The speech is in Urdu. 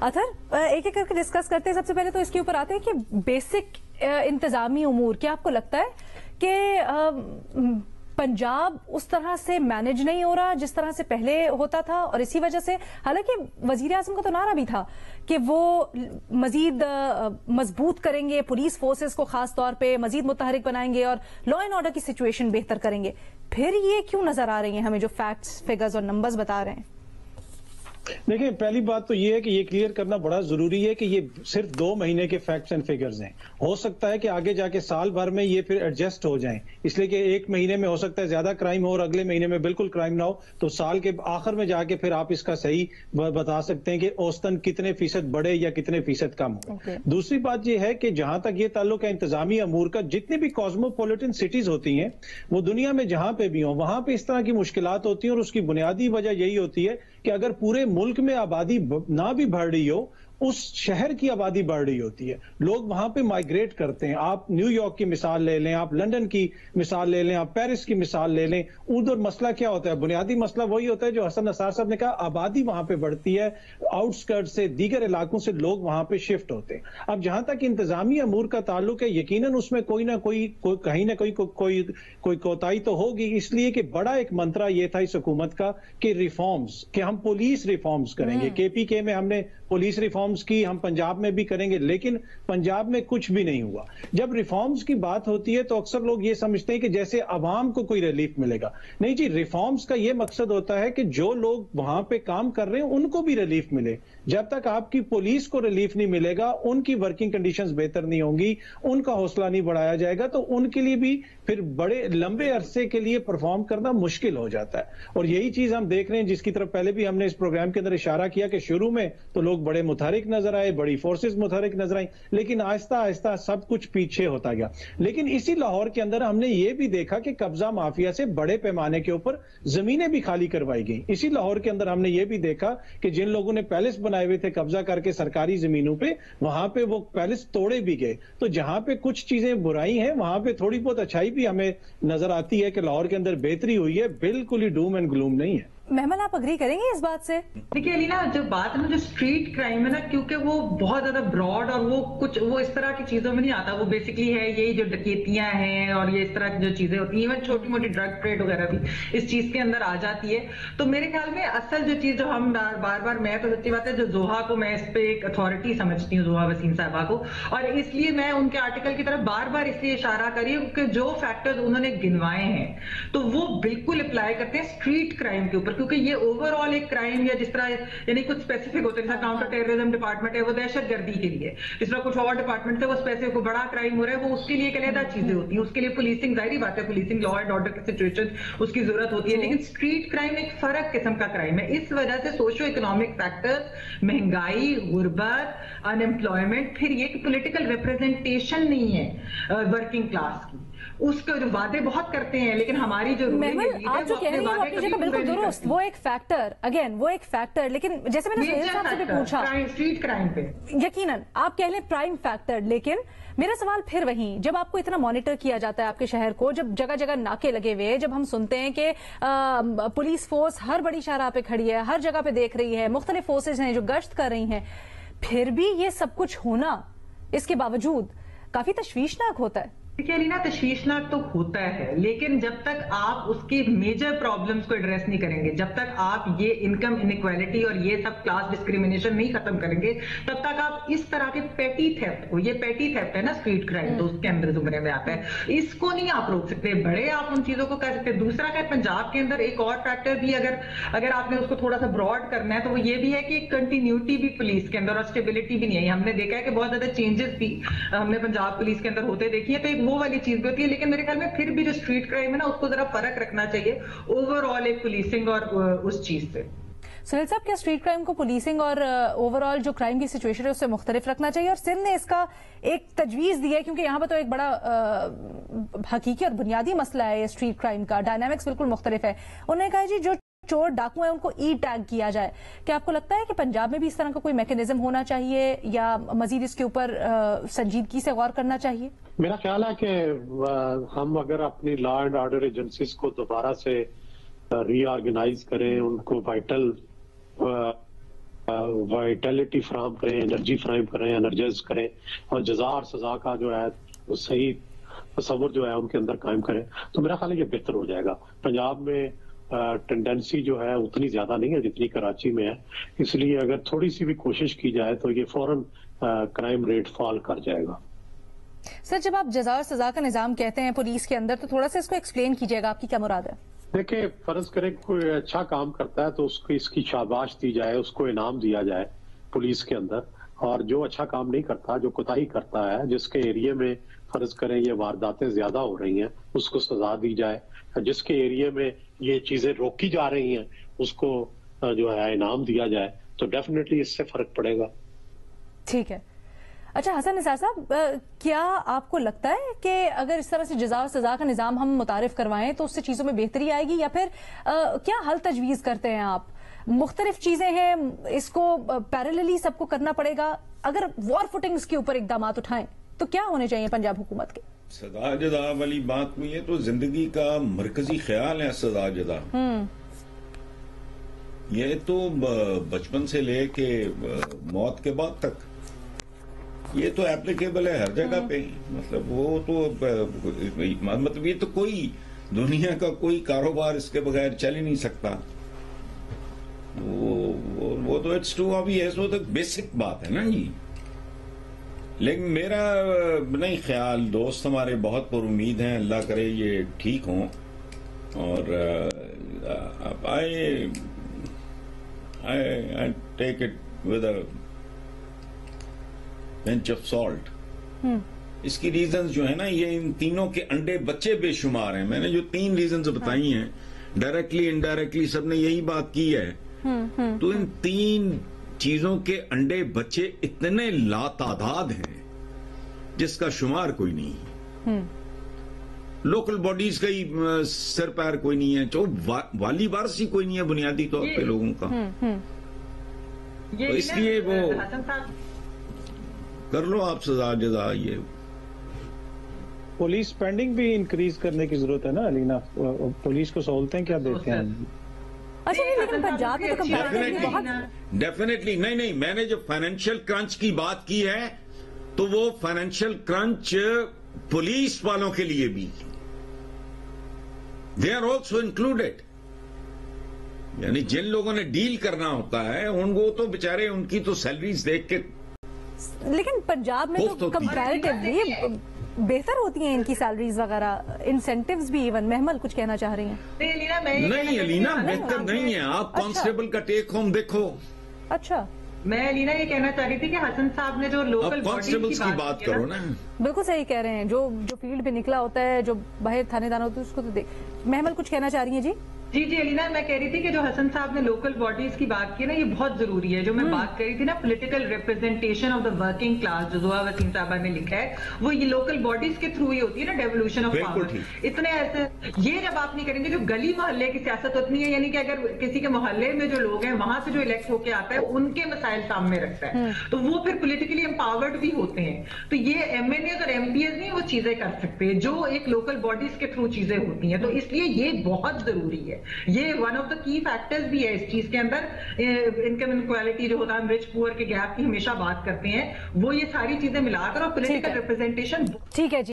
اطہر ایک ایک کر کے ڈسکس کرتے ہیں. سب سے پہلے تو اس کے اوپر آتے ہیں کہ بیسک انتظامی امور, کیا آپ کو لگتا ہے کہ پنجاب اس طرح سے مینج نہیں ہو رہا جس طرح سے پہلے ہوتا تھا, اور اسی وجہ سے حالانکہ وزیر اعظم کا تو نعرہ بھی تھا کہ وہ مزید مضبوط کریں گے پولیس فورسز کو, خاص طور پہ مزید متحرک بنائیں گے اور لا اینڈ آرڈر کی سچویشن بہتر کریں گے, پھر یہ کیوں نظر آ رہی ہیں ہمیں جو فیکٹس فگرز اور نمبرز بتا رہے ہیں؟ دیکھیں, پہلی بات تو یہ ہے کہ یہ کلیئر کرنا بڑا ضروری ہے کہ یہ صرف 2 مہینے کے فیکٹس اینڈ فگرز ہیں. ہو سکتا ہے کہ آگے جا کے سال بھر میں یہ پھر ایڈجسٹ ہو جائیں, اس لیے کہ 1 مہینے میں ہو سکتا ہے زیادہ کرائم ہو اور اگلے مہینے میں بالکل کرائم نہ ہو, تو سال کے آخر میں جا کے پھر آپ اس کا صحیح بتا سکتے ہیں کہ اوسطاً کتنے فیصد بڑھے یا کتنے فیصد کم ہو. دوسری بات یہ ہے کہ جہاں تک یہ تعلق ہے انتظامی امور کا, جتنی بھی کاسموپولیٹن سٹیز ہوتی ہیں وہ دنیا میں جہاں پہ بھی ہوں وہاں پہ اس طرح کی مشکلات ہوتی ہیں, اور اس کی بنیادی وجہ یہی ہوتی ہے کہ اگر پورے ملک میں آبادی نہ بھی بڑھ رہی ہو, اس شہر کی آبادی بڑھ رہی ہوتی ہے, لوگ وہاں پہ مائگریٹ کرتے ہیں. آپ نیو یارک کی مثال لے لیں, آپ لندن کی مثال لے لیں, آپ پیرس کی مثال لے لیں. ادھر مسئلہ کیا ہوتا ہے؟ بنیادی مسئلہ وہی ہوتا ہے جو حسن نثار صاحب نے کہا, آبادی وہاں پہ بڑھتی ہے, آؤٹ سکرٹ سے دیگر علاقوں سے لوگ وہاں پہ شفٹ ہوتے ہیں. اب جہاں تک انتظامی امور کا تعلق ہے, یقیناً اس میں کوئی نہ کوئی کہیں نہ کوئی کوتاہی تو ہوگی, اس لیے کہ بڑا ایک منترا یہ تھا اس حکومت کا کہ ریفارمز, کہ ہم پولیس ریفارمز کریں گے. KPK میں ہم نے پولیس ریفارمز کی, ہم پنجاب میں بھی کریں گے, لیکن پنجاب میں کچھ بھی نہیں ہوا. جب ریفارمز کی بات ہوتی ہے تو اکثر لوگ یہ سمجھتے ہیں کہ جیسے عوام کو کوئی ریلیف ملے گا. نہیں جی, ریفارمز کا یہ مقصد ہوتا ہے کہ جو لوگ وہاں پہ کام کر رہے ہیں ان کو بھی ریلیف ملے. جب تک آپ کی پولیس کو ریلیف نہیں ملے گا, ان کی ورکنگ کنڈیشنز بہتر نہیں ہوں گی, ان کا حوصلہ نہیں بڑھایا جائے گا, تو ان کے لیے بھی پھر بڑے لمبے عرصے کے لیے پرفارم کرنا مشکل ہو جاتا ہے. اور یہی چیز ہم دیکھ رہے ہیں جس کی طرف پہلے بھی ہم نے اس پروگرام کے اندر اشارہ کیا کہ شروع میں تو لوگ بڑے متحرک نظر آئے, بڑی فورسز متحرک نظر آئیں, لیکن آہستہ آہستہ سب کچھ پیچھے ہوتا گیا. لیکن اسی لاہور کے اندر ہم نے یہ بھی دیکھا کہ قبضہ مافیا سے بڑے پیمانے کے اوپر زمینیں بھی خالی کروائی گئیں. اسی لاہور کے اندر ہم نے یہ بھی دیکھا کہ جن لوگوں نے پیلس بنائے ہوئے تھے قبضہ کر کے سرکاری زمینوں پہ, وہاں پہ وہ پیلس توڑے بھی گئے. تو جہاں پہ کچھ چیزیں برائی ہیں وہاں پہ تھوڑی بہت اچھائی بھی ہمیں نظر آتی ہے کہ لاہور کے اندر بہتری ہوئی ہے, بالکل ہی ڈوم اینڈ گلوم نہیں ہے. محمد, آپ اگری کریں گے اس بات سے؟ دیکھیے علینا, جو بات ہے نا جو اسٹریٹ کرائم ہے نا, کیونکہ وہ بہت زیادہ براڈ اور وہ اس طرح کی چیزوں میں نہیں آتا. وہ بیسکلی ہے یہی جو ڈکیتیاں ہیں اور یہ اس طرح کی جو چیزیں ہوتی ہیں, ایون چھوٹی موٹی ڈرگ ٹریڈ وغیرہ بھی اس چیز کے اندر آ جاتی ہے. تو میرے خیال میں اصل جو چیز جو ہم بار بار, میں تو سچی بات ہے جو زوہا کو میں اس پہ ایک اتھارٹی سمجھتی ہوں, زوہا وسیم صاحبہ کو, اور اس لیے میں ان کے آرٹیکل کی طرف بار بار اس لیے اشارہ کری کہ جو فیکٹرز انہوں نے گنوائے ہیں تو وہ بالکل اپلائی کرتے ہیں اسٹریٹ کرائم کے اوپر, کیونکہ یہ اوور آل ایک کرائم یا جس طرح یعنی کچھ اسپیسیفک ہوتے ہیں, جیسا کاؤنٹر ٹیررزم ڈپارٹمنٹ ہے وہ دہشت گردی کے لیے, جس طرح کچھ اور ڈپارٹمنٹ ہے وہ اسپیسیفک کو بڑا کرائم ہو رہا ہے وہ اس کے لیے ایک علیحدہ چیزیں ہوتی ہیں, اس کے لیے پولیسنگ, ظاہری بات ہے پولیسنگ, لا اینڈ آرڈر کی سچویشن اس کی ضرورت ہوتی ہے. لیکن اسٹریٹ کرائم ایک فرق قسم کا کرائم ہے, اس وجہ سے سوشو اکنامک فیکٹرز, مہنگائی, غربت, ان ایمپلائمنٹ, پھر یہ کہ پولیٹیکل ریپرزنٹیشن نہیں ہے ورکنگ کلاس کی, اس کے جو وعدے بہت کرتے ہیں لیکن ہماری جو آپ جو کہہ رہی ہیں اپنی جگہ بالکل درست, وہ ایک فیکٹر, اگین وہ ایک فیکٹر, لیکن جیسے میں نے سہیل صاحب سے بھی پوچھا اسٹریٹ کرائم پہ یقیناً آپ کہہ لیں پرائم فیکٹر, لیکن میرا سوال پھر وہیں, جب آپ کو اتنا مانیٹر کیا جاتا ہے آپ کے شہر کو, جب جگہ جگہ ناکے لگے ہوئے, جب ہم سنتے ہیں کہ پولیس فورس ہر بڑی شاہراہ پہ کھڑی ہے, ہر جگہ پہ دیکھ رہی ہے, مختلف فورسز ہیں جو گشت کر رہی ہیں, پھر بھی یہ سب کچھ ہونا اس کے باوجود کافی تشویشناک ہوتا ہے. دیکھیے علینا, تشویشناک تو ہوتا ہے, لیکن جب تک آپ اس کی میجر پرابلمز کو ایڈریس نہیں کریں گے, جب تک آپ یہ انکم انیکویلٹی اور یہ سب کلاس ڈسکریمنیشن نہیں ختم کریں گے, تب تک آپ اس طرح کے پیٹی تھیفٹ کو, یہ پیٹی تھیفٹ ہے نا اسٹریٹ کرائم, تو اس کے اندر زمرے میں آتا ہے, اس کو نہیں آپ روک سکتے, بڑے آپ ان چیزوں کو کر سکتے. دوسرا کہ پنجاب کے اندر ایک اور فیکٹر بھی اگر آپ نے اس کو تھوڑا سا براڈ کرنا ہے تو وہ یہ بھی ہے کہ کنٹینیوٹی بھی پولیس کے اندر اور اسٹیبلٹی بھی نہیں ہے. ہم نے دیکھا ہے کہ بہت زیادہ چینجز بھی ہم نے پنجاب پولیس کے اندر ہوتے دیکھی ہے, تو ایک وہ والی چیز بھی ہوتی ہے. لیکن میرے خیال میں پھر بھی جو اسٹریٹ کرائم ہے نا, اس کو ذرا فرق رکھنا چاہیے اوور آل ایک پولیسنگ اور اس چیز سے. سہیل صاحب, کیا اسٹریٹ کرائم کو پولیسنگ اور اوور آل جو کرائم کی سچویشن ہے اس سے مختلف رکھنا چاہیے؟ اور سندھ نے اس کا ایک تجویز دی ہے, کیونکہ یہاں پہ تو ایک بڑا حقیقی اور بنیادی مسئلہ ہے اسٹریٹ کرائم کا, ڈائنامکس بالکل مختلف ہے. انہوں نے کہا جی جو چور ڈاکو ہیں ان کو ای ٹیگ کیا جائے. کیا آپ کو لگتا ہے کہ پنجاب میں بھی اس طرح کا کوئی میکینزم ہونا چاہیے یا مزید اس کے اوپر سنجیدگی سے غور کرنا چاہیے؟ میرا خیال ہے کہ ہم اگر اپنی لا اینڈ آرڈر ایجنسیز کو دوبارہ سے ری آرگنائز کریں, ان کو وائٹل وائٹیلٹی فراہم کریں، انرجی فراہم کریں، انرجائز کریں، اور جزا اور سزا کا جو ہے وہ صحیح تصور جو ہے ان کے اندر قائم کریں، تو میرا خیال ہے یہ بہتر ہو جائے گا. پنجاب میں ٹینڈنسی جو ہے اتنی زیادہ نہیں ہے جتنی کراچی میں ہے، اس لیے اگر تھوڑی سی بھی کوشش کی جائے تو یہ فوراً کرائم ریٹ فال کر جائے گا. سر، جب آپ جزا اور سزا کا نظام کہتے ہیں پولیس کے اندر، تو تھوڑا سا اس کو ایکسپلین کیجیے گا، آپ کی کیا مراد ہے؟ دیکھیں، فرض کریں کوئی اچھا کام کرتا ہے تو اس کی شاباش دی جائے، اس کو انعام دیا جائے پولیس کے اندر، اور جو اچھا کام نہیں کرتا، جو کوتاہی کرتا ہے، جس کے ایریے میں فرض کریں یہ وارداتیں زیادہ ہو رہی ہیں، اس کو سزا دی جائے. جس کے ایریے میں یہ چیزیں روکی جا رہی ہیں اس کو جو ہے انعام دیا جائے، تو ڈیفینیٹلی اس سے فرق پڑے گا. ٹھیک ہے. اچھا حسن نثار صاحب، کیا آپ کو لگتا ہے کہ اگر اس طرح سے جزا اور سزا کا نظام ہم متعارف کروائیں تو اس سے چیزوں میں بہتری آئے گی، یا پھر کیا حل تجویز کرتے ہیں آپ؟ مختلف چیزیں ہیں، اس کو پیرللی سب کو کرنا پڑے گا. اگر وار فوٹنگز کے اوپر اقدامات اٹھائیں تو کیا ہونے چاہیے پنجاب حکومت کے؟ سزا جزا والی بات میں یہ تو زندگی کا مرکزی خیال ہے. سزا جزا یہ تو بچپن سے لے کے موت کے بعد تک یہ تو ایپلیکیبل ہے ہر جگہ پہ. مطلب وہ تو مطلب یہ تو کوئی دنیا کا کوئی کاروبار اس کے بغیر چل ہی نہیں سکتا. وہ تو اٹس ٹو آبویس، وہ تو بیسک بات ہے نا جی. لیکن میرا نہیں خیال، دوست ہمارے بہت پر امید ہیں، اللہ کرے یہ ٹھیک ہوں، اور I take it with a pinch of salt. اس کی ریزنز جو ہے نا، یہ ان تینوں کے انڈے بچے بے شمار ہیں. میں نے جو 3 ریزنز بتائی ہیں، ڈائریکٹلی انڈائریکٹلی سب نے یہی بات کی ہے. تو ان 3 چیزوں کے انڈے بچے اتنے لاتعداد ہیں جس کا شمار کوئی نہیں. لوکل باڈیز کا ہی سر پیر کوئی نہیں ہے، جو والی وارث ہی کوئی نہیں ہے بنیادی طور پہ لوگوں کا. تو اس لیے وہ کر لو آپ سزا جزا. یہ پولیس اسپینڈنگ بھی انکریز کرنے کی ضرورت ہے نا علینا. پولیس کو سہولتیں کیا دیتے ہیں؟ اچھا نہیں، لیکن پنجاب میں تو ڈیفینیٹلی نہیں. میں نے جو فائنینشیل کرنچ کی بات کی ہے تو وہ فائنینشیل کرنچ پولیس والوں کے لیے بھی، دے آر آلسو انکلوڈیڈ. یعنی جن لوگوں نے ڈیل کرنا ہوتا ہے ان کو تو بےچارے ان کی تو سیلریز دیکھ کے. لیکن پنجاب میں تو کمپیریٹیولی بہتر ہوتی ہیں ان کی سیلریز وغیرہ، انسینٹیوز بھی. ایون محمل کچھ کہنا چاہ رہی ہیں؟ نہیں علینا، بہتر نہیں ہے. آپ کانسٹیبل کا ٹیک ہوم دیکھو. اچھا، میں علینا یہ کہنا چاہ رہی تھی کہ حسن صاحب نے جو لوکل کانسٹیبلز کی بات کرو نا. بالکل صحیح کہہ رہے ہیں. جو فیلڈ پہ نکلا ہوتا ہے، جو باہر تھانے دار ہوتا ہے، اس کو تو دیکھ. محمل کچھ کہنا چاہ رہی ہیں؟ جی علینا، میں کہہ رہی تھی کہ جو حسن صاحب نے لوکل باڈیز کی بات کی نا، یہ بہت ضروری ہے. جو میں بات کر رہی تھی نا، political representation of the working class, جو زوہا وسیم صاحبہ نے لکھا ہے، وہ یہ لوکل باڈیز کے تھرو ہی ہوتی ہے نا، ڈیولوشن آف پاور. اتنے ایسے یہ جب آپ نہیں کریں گے، جو گلی محلے کی سیاست ہوتی ہے، یعنی کہ اگر کسی کے محلے میں جو لوگ ہیں وہاں سے جو الیکٹ ہو کے آتا ہے ان کے مسائل سامنے رکھتا ہے، تو وہ پھر پولیٹیکلی امپاورڈ بھی ہوتے ہیں. تو یہ ایم این ایز اور ایم پی ایز نہیں وہ چیزیں کر سکتے جو ایک لوکل باڈیز کے تھرو چیزیں ہوتی ہیں. تو اس لیے یہ بہت ضروری ہے. یہ ون آف دا کی فیکٹرز بھی ہے اس چیز کے اندر. انکم انکوالٹی جو ہوتا ہے، رچ پور کے گیپ کی ہمیشہ بات کرتے ہیں، وہ یہ ساری چیزیں ملا کر اور پولیٹیکل ریپرزینٹیشن. ٹھیک ہے جی.